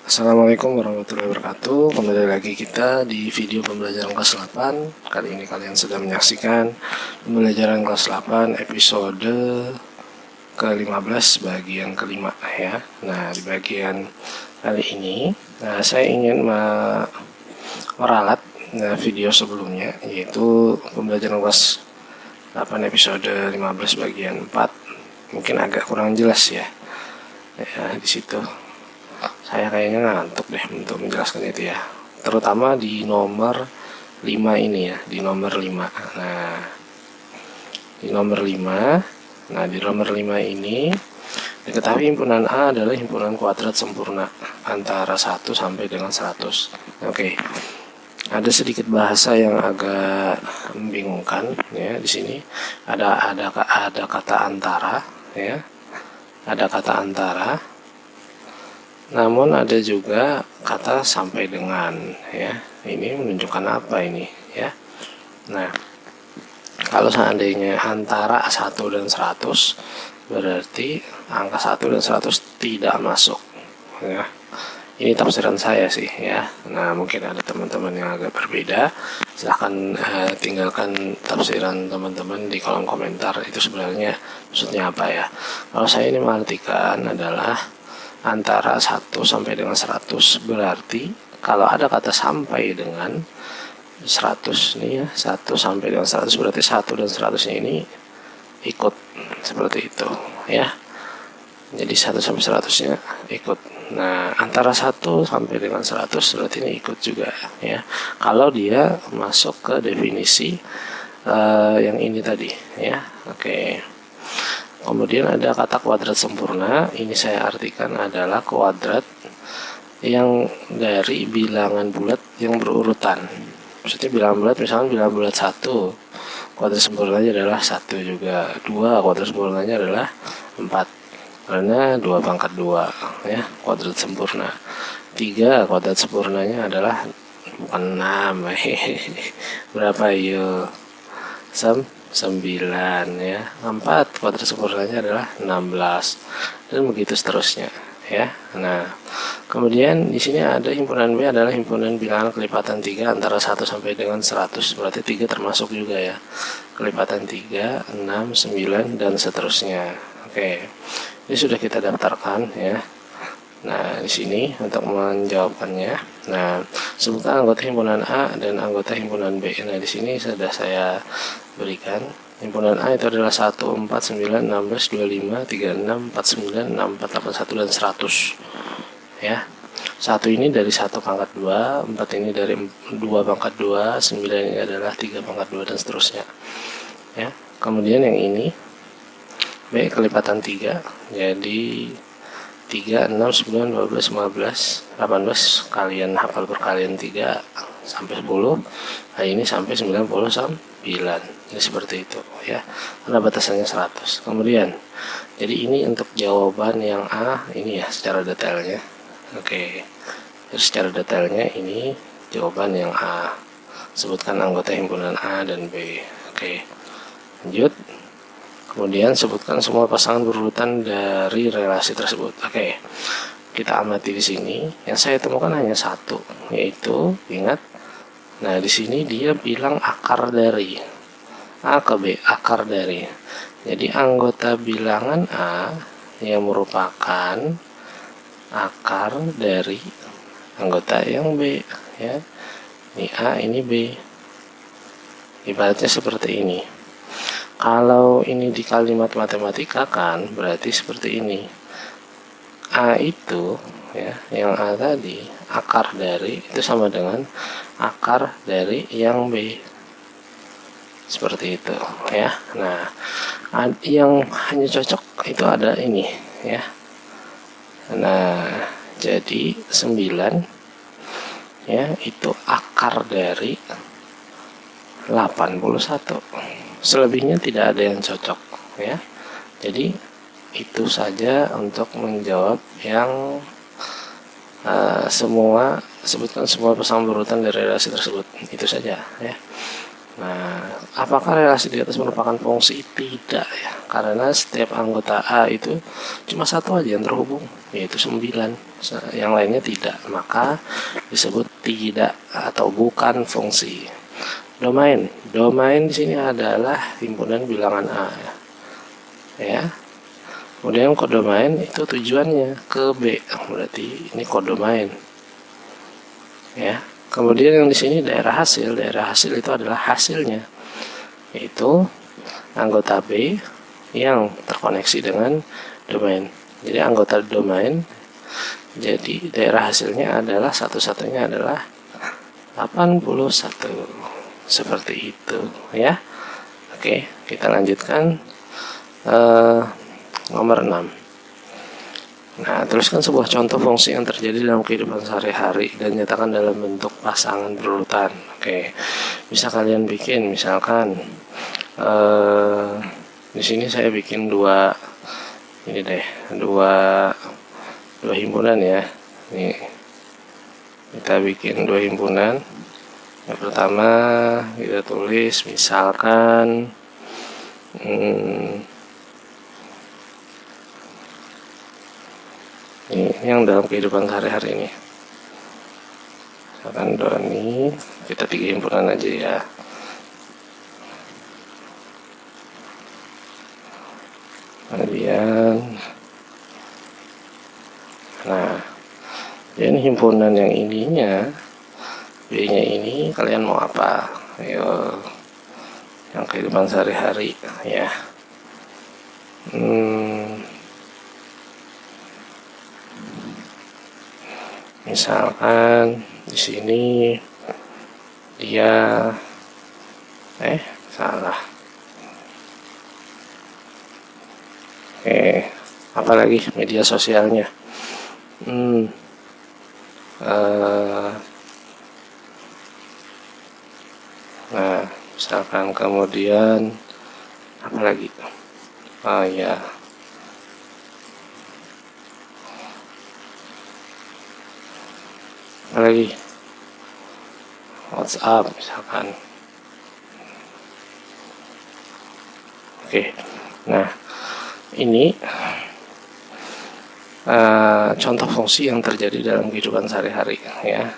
Assalamualaikum warahmatullahi wabarakatuh. Kembali lagi kita di video pembelajaran kelas 8. Kali ini kalian sedang menyaksikan pembelajaran kelas 8 episode ke-15 bagian kelima ya. Nah, di bagian kali ini saya ingin meralat video sebelumnya, yaitu pembelajaran kelas 8 episode 15 bagian 4. Mungkin agak kurang jelas ya di situ. Saya kayaknya ngantuk deh untuk menjelaskan itu ya, terutama di nomor 5 ini ya, di nomor 5. Di nomor 5 ini diketahui himpunan A adalah himpunan kuadrat sempurna antara 1 sampai dengan 100. Oke. Ada sedikit bahasa yang agak membingungkan ya di sini. Ada kata antara ya. Ada kata antara. Namun ada juga kata sampai dengan ya. Ini menunjukkan apa ini ya. Nah, kalau seandainya antara 1 dan 100 berarti angka 1 dan 100 tidak masuk ya. Ini tafsiran saya sih ya. Nah, mungkin ada teman-teman yang agak berbeda. Silahkan tinggalkan tafsiran teman-teman di kolom komentar. Itu sebenarnya maksudnya apa ya. Kalau saya ini mengartikan adalah antara 1 sampai dengan 100 berarti kalau ada kata sampai dengan 100 nih ya, 1 sampai dengan 100 berarti 1 dan 100 ini ikut seperti itu ya. Jadi 1 sampai 100 nya ikut. Nah, antara 1 sampai dengan 100 berarti ini ikut juga ya. Kalau dia masuk ke definisi yang ini tadi ya. Oke. Kemudian ada kata kuadrat sempurna. Ini saya artikan adalah kuadrat yang dari bilangan bulat yang berurutan. Maksudnya bilangan bulat, misalnya bilangan bulat 1, kuadrat sempurnanya adalah 1 juga. 2, kuadrat sempurnanya adalah 4. Karena 2 pangkat 2 ya, kuadrat sempurna. 3, kuadrat sempurnanya adalah bukan 6. Berapa yuk? 9 ya. 4, kuadrat sempurnanya adalah 16 dan begitu seterusnya ya. Nah, kemudian di sini ada himpunan B adalah himpunan bilangan kelipatan 3 antara 1 sampai dengan 100. Berarti 3 termasuk juga ya. Kelipatan 3, 6, 9 dan seterusnya. Oke. Ini sudah kita daftarkan ya. Nah, di sini untuk menjawabkannya. Nah, sebutkan anggota himpunan A dan anggota himpunan B. Nah, di sini sudah saya berikan. Himpunan A itu adalah 1, 4, 9, 16, 25, 36, 49, 64, 81 dan 100. Ya. 1 ini dari 1 pangkat 2, 4 ini dari 2 pangkat 2, 9 ini adalah 3 pangkat 2 dan seterusnya. Ya. Kemudian yang ini B kelipatan 3. Jadi 3, 6, 9, 12, 15, 18 kalian hafal perkalian 3 sampai 10. Nah, ini sampai 99. Ini seperti itu ya. Karena batasannya 100. Kemudian jadi ini untuk jawaban yang A ini ya secara detailnya. Oke. Jadi secara detailnya ini jawaban yang A. Sebutkan anggota himpunan A dan B. Oke. Lanjut. Kemudian sebutkan semua pasangan berurutan dari relasi tersebut. Oke. Kita amati di sini. Yang saya temukan hanya 1, yaitu ingat. Nah, di sini dia bilang akar dari A ke B, akar dari. Jadi anggota bilangan A yang merupakan akar dari anggota yang B ya. Ini A, ini B. Ibaratnya seperti ini. Kalau ini di kalimat matematika kan berarti seperti ini. A itu ya, yang A tadi akar dari itu sama dengan akar dari yang B. Seperti itu ya. Nah, yang hanya cocok itu ada ini ya. Nah, jadi 9 ya itu akar dari 81. Selebihnya tidak ada yang cocok ya. Jadi itu saja untuk menjawab yang sebutkan semua pasangan berurutan dari relasi tersebut. Itu saja ya. Nah, apakah relasi di atas merupakan fungsi? Tidak ya. karena setiap anggota A itu cuma satu aja yang terhubung, yaitu 9, yang lainnya tidak, maka disebut tidak atau bukan fungsi. Domain di sini adalah himpunan bilangan A, ya. Kemudian kodomain itu tujuannya ke B, berarti ini kodomain, ya. Kemudian yang di sini daerah hasil itu adalah hasilnya, yaitu anggota B yang terkoneksi dengan domain. Jadi anggota domain, jadi daerah hasilnya adalah satu-satunya adalah 81, seperti itu, ya. Oke, kita lanjutkan nomor 6. Nah, teruskan sebuah contoh fungsi yang terjadi dalam kehidupan sehari-hari dan nyatakan dalam bentuk pasangan berurutan. Oke, bisa kalian bikin, misalkan di sini saya bikin dua himpunan ya. Nih, kita bikin 2 himpunan. Yang pertama kita tulis misalkan ini yang dalam kehidupan sehari-hari ini. Misalkan Doni, kita 3 himpunan aja ya. Kemudian, nah, ini himpunan yang ininya, B-nya ini kalian mau apa? Ayo, yang kehidupan sehari-hari ya. Misalkan di sini dia salah. Apalagi media sosialnya. Nah, misalkan kemudian apalagi? Oh ya. Apalagi? WhatsApp misalkan. Oke. Nah, ini contoh fungsi yang terjadi dalam kehidupan sehari-hari ya.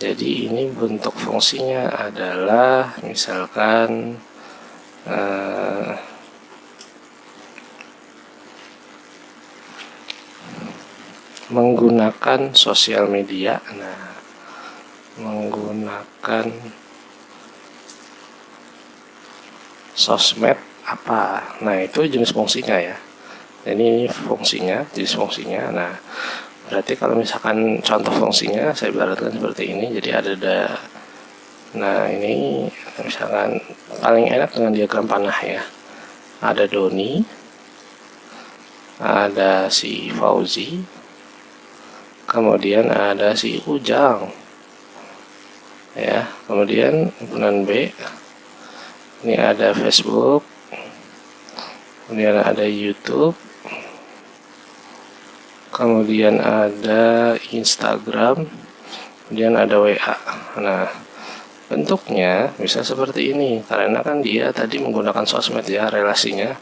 Jadi ini bentuk fungsinya adalah misalkan menggunakan sosial media. Nah, menggunakan sosmed apa? Nah, itu jenis fungsinya ya. Ini fungsinya, jenis fungsinya. Nah, berarti kalau misalkan contoh fungsinya saya ibaratkan seperti ini. Jadi nah ini misalkan paling enak dengan diagram panah ya. Ada Doni, ada si Fauzi, kemudian ada si Ujang ya. Kemudian himpunan B ini ada Facebook, kemudian ada YouTube, kemudian ada Instagram, kemudian ada WA. Nah, bentuknya bisa seperti ini karena kan dia tadi menggunakan sosmed ya relasinya.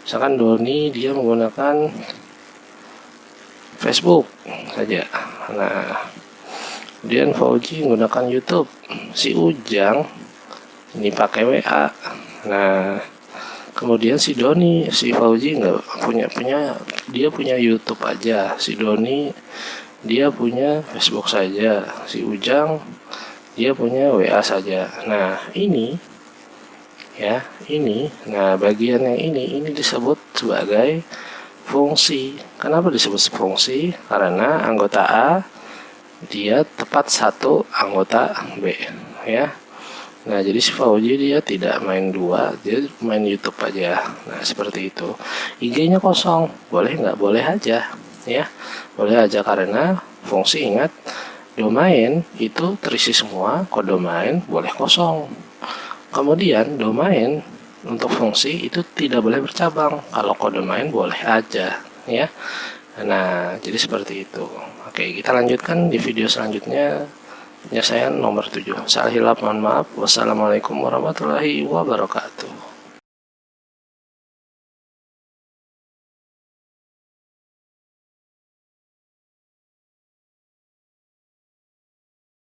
Misalkan Doni dia menggunakan Facebook saja. Nah, kemudian Fauji menggunakan YouTube, si Ujang ini pakai WA. Nah, kemudian si Doni, si Fauji nggak dia punya YouTube aja. Si Doni dia punya Facebook saja. Si Ujang dia punya WA saja. Nah, ini ya, ini. Nah, bagian yang ini disebut sebagai fungsi. Kenapa disebut fungsi? Karena anggota A dia tepat satu anggota B ya. Nah, jadi si Fauji dia tidak main 2, dia main YouTube aja. Nah, seperti itu. IG-nya kosong, boleh nggak? Boleh aja ya. Boleh aja karena fungsi, ingat, domain itu terisi semua, kodomain boleh kosong. Kemudian domain untuk fungsi itu tidak boleh bercabang. Kalau kodomain boleh aja ya. Nah, jadi seperti itu. Oke, kita lanjutkan di video selanjutnya. Penyelesaian nomor 7. Salah hilap, mohon maaf. Wassalamualaikum warahmatullahi wabarakatuh.